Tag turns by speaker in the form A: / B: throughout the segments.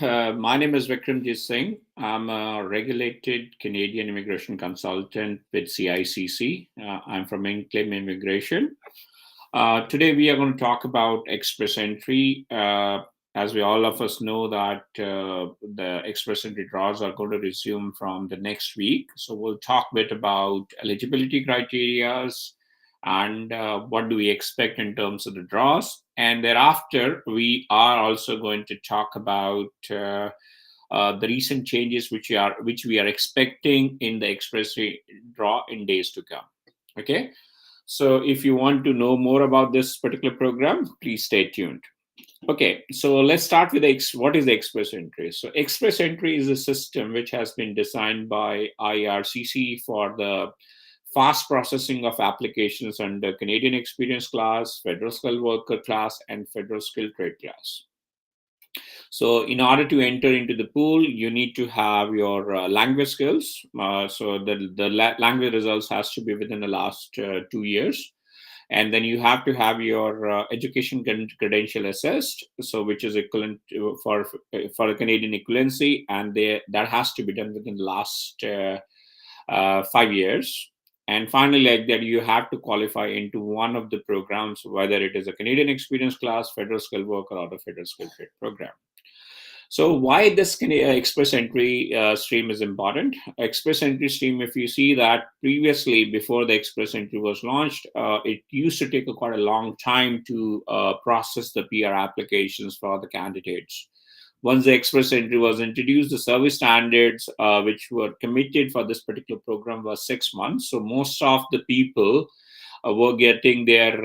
A: My name is Vikramjit Singh. I'm a regulated Canadian immigration consultant with CICC. I'm from Inclaim Immigration. Today we are going to talk about express entry. As we all of us know that the express entry draws are going to resume from the next week. So we'll talk a bit about eligibility criterias and what do we expect in terms of the draws. And thereafter, we are also going to talk about the recent changes which we are expecting in the express draw in days to come. Okay. So if you want to know more about this particular program, please stay tuned. Okay, so let's start with what is the express entry. So express entry is a system which has been designed by IRCC for the fast processing of applications under Canadian Experience Class, Federal Skilled Worker Class, and Federal Skilled Trade Class. So in order to enter into the pool, you need to have your language skills. So the language results has to be within the last 2 years. And then you have to have your education credential assessed, so which is equivalent for a Canadian equivalency, and that has to be done within the last 5 years. And finally, like that, you have to qualify into one of the programs, whether it is a Canadian Experience Class, Federal Skilled Worker, or the Federal Skilled Trade Program. So why this express entry stream is important? Express entry stream, if you see that previously before the express entry was launched, it used to take quite a long time to process the PR applications for the candidates. Once the express entry was introduced, the service standards which were committed for this particular program was 6 months. So most of the people were getting their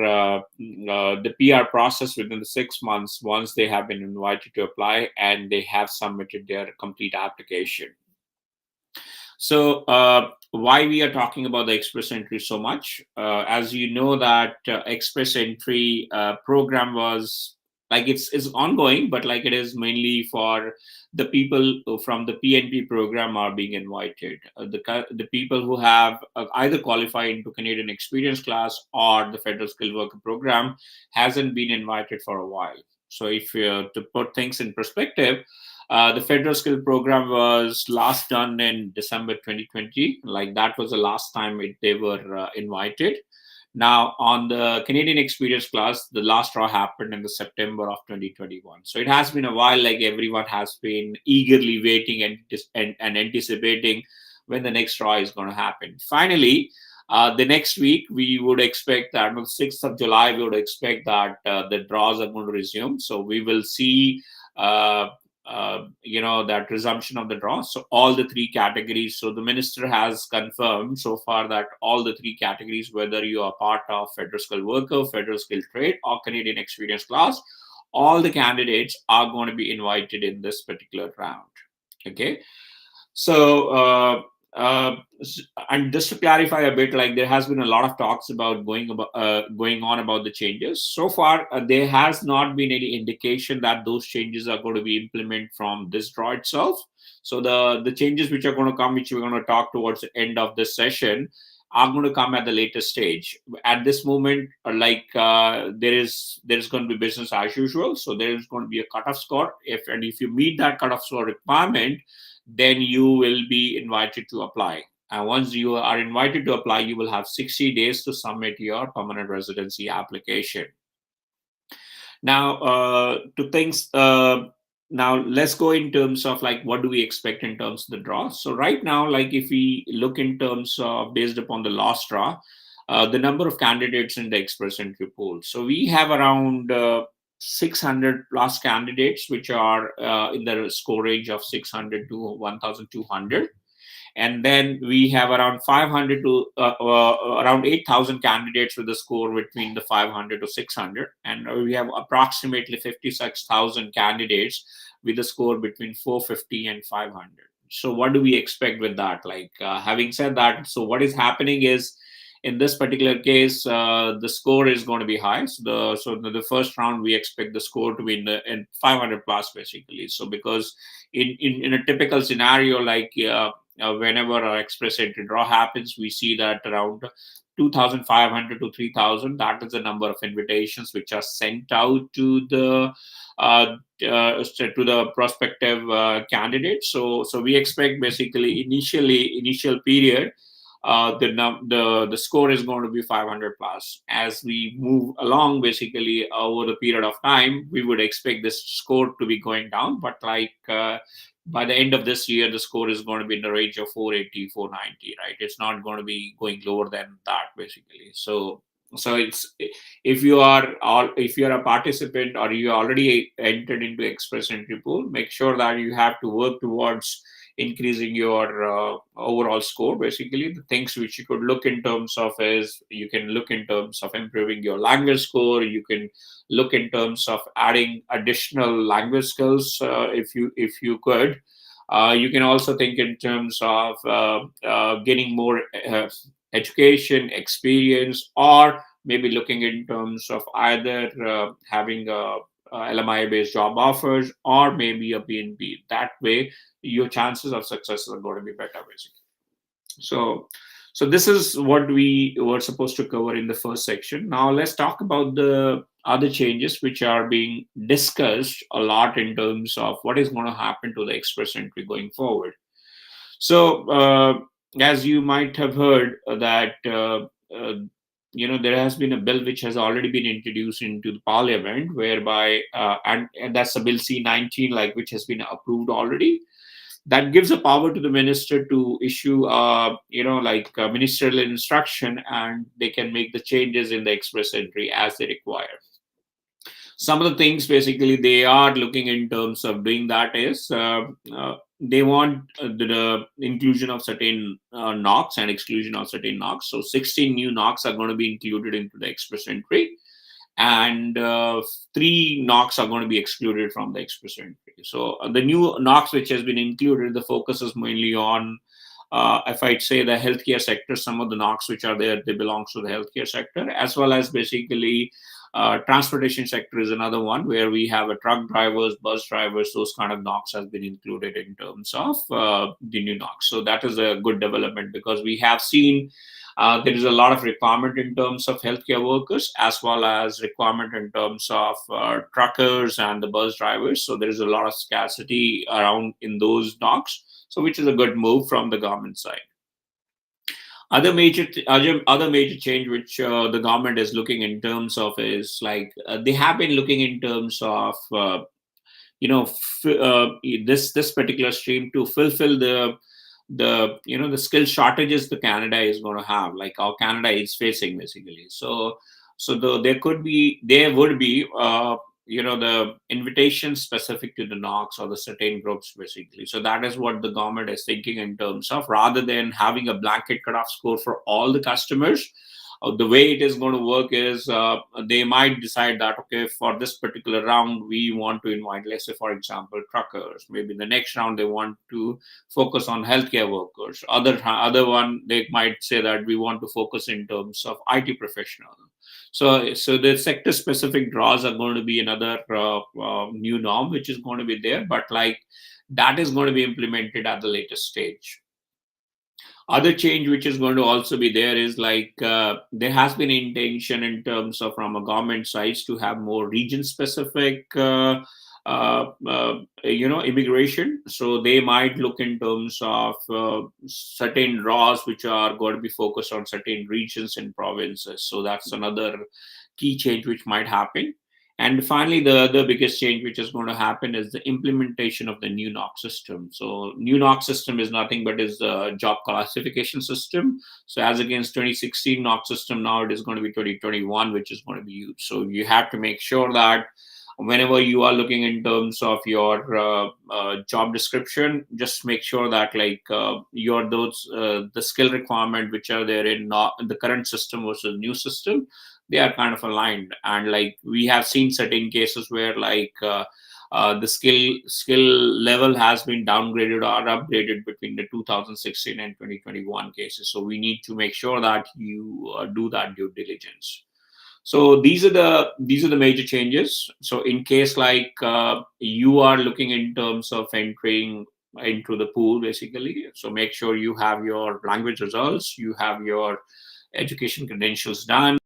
A: the PR process within the 6 months once they have been invited to apply and they have submitted their complete application. So why we are talking about the express entry so much? As you know that express entry program was like it's ongoing, but like it is mainly for the people from the PNP program are being invited. The people who have either qualified into Canadian Experience Class or the Federal Skilled Worker Program hasn't been invited for a while. So if to put things in perspective, the federal skill program was last done in December 2020. Like that was the last time they were invited. Now, on the Canadian Experience Class, the last draw happened in the September of 2021. So it has been a while. Like everyone has been eagerly waiting and anticipating when the next draw is going to happen. Finally, the next week, we would expect that on the 6th of July, we would expect that the draws are going to resume. So we will see that resumption of the draw. So all the three categories. So the minister has confirmed so far that all the three categories, whether you are part of Federal Skilled Worker, Federal Skilled Trade, or Canadian Experience Class, all the candidates are going to be invited in this particular round. Okay. So and just to clarify a bit, like there has been a lot of talks about going on about the changes. So far, there has not been any indication that those changes are going to be implemented from this draw itself. So the changes which are going to come, which we're going to talk towards the end of this session, are going to come at the later stage. At this moment, there is going to be business as usual. So there is going to be a cutoff score. If you meet that cutoff score requirement, then you will be invited to apply. And once you are invited to apply, you will have 60 days to submit your permanent residency application. Now, now let's go in terms of like what do we expect in terms of the draw. So right now, like if we look in terms of based upon the last draw, the number of candidates in the express entry pool. So we have around 600 plus candidates, which are in the score range of 600 to 1,200. And then we have around 500 to around 8,000 candidates with a score between the 500 to 600. And we have approximately 56,000 candidates with a score between 450 and 500. So what do we expect with that? Like having said that, so what is happening is, in this particular case, the score is going to be high. So the first round, we expect the score to be in 500 plus, basically. So because in a typical scenario, like whenever our express entry draw happens, we see that around 2,500 to 3,000. That is the number of invitations which are sent out to the to the prospective candidates. So we expect basically initial period, the score is going to be 500 plus. As we move along, basically over the period of time, we would expect this score to be going down. But by the end of this year, the score is going to be in the range of 480, 490, right? It's not going to be going lower than that, basically. So it's, if you're a participant or you already entered into express entry pool, make sure that you have to work towards increasing your overall score. Basically, the things which you could look in terms of is, you can look in terms of improving your language score. You can look in terms of adding additional language skills, if you could. You can also think in terms of getting more education experience, or maybe looking in terms of either having a LMI based job offers, or maybe a BNB. That way your chances of success are going to be better, basically. So this is what we were supposed to cover in the first section. Now let's talk about the other changes which are being discussed a lot in terms of what is going to happen to the express entry going forward. So as you might have heard that there has been a bill which has already been introduced into the parliament, whereby and that's a bill C19, like, which has been approved already, that gives a power to the minister to issue a ministerial instruction, and they can make the changes in the express entry as they require. Some of the things basically they are looking in terms of doing that is, they want the inclusion of certain knocks and exclusion of certain knocks. So 16 new knocks are going to be included into the express entry, and 3 knocks are going to be excluded from the express entry. So the new knocks which has been included, the focus is mainly on, if I'd say, the healthcare sector. Some of the knocks which are there, they belong to the healthcare sector, as well as basically transportation sector is another one, where we have a truck drivers, bus drivers, those kind of knocks has been included in terms of the new knocks. So that is a good development, because we have seen there is a lot of requirement in terms of healthcare workers, as well as requirement in terms of truckers and the bus drivers. So there is a lot of scarcity around in those knocks. So which is a good move from the government side. Other major change which the government is looking in terms of is, like, they have been looking in terms of this particular stream to fulfill the skill shortages the Canada is going to have, like how Canada is facing, basically. There would be the invitation specific to the knocks or the certain groups, basically. So that is what the government is thinking in terms of, rather than having a blanket cutoff score for all the customers. The way it is going to work is, they might decide that, okay, for this particular round we want to invite, let's say, for example, truckers. Maybe the next round they want to focus on healthcare workers. Other one, they might say that we want to focus in terms of IT professionals. So the sector specific draws are going to be another new norm which is going to be there, but like, that is going to be implemented at the latest stage. Other change which is going to also be there is, like, there has been intention in terms of, from a government side, to have more region specific immigration. So they might look in terms of certain laws which are going to be focused on certain regions and provinces. So that's another key change which might happen. And finally, the biggest change which is going to happen is the implementation of the new knock system. So new knock system is nothing but is the job classification system. So as against 2016 knock system, now it is going to be 2021, which is going to be used. So you have to make sure that whenever you are looking in terms of your job description, just make sure that, like, the skill requirement which are there in the current system versus new system, they are kind of aligned. And like, we have seen certain cases where, like, the skill level has been downgraded or upgraded between the 2016 and 2021 cases. So we need to make sure that you do that due diligence. So these are the major changes. So in case, like, you are looking in terms of entering into the pool, basically, so make sure you have your language results, you have your education credentials done,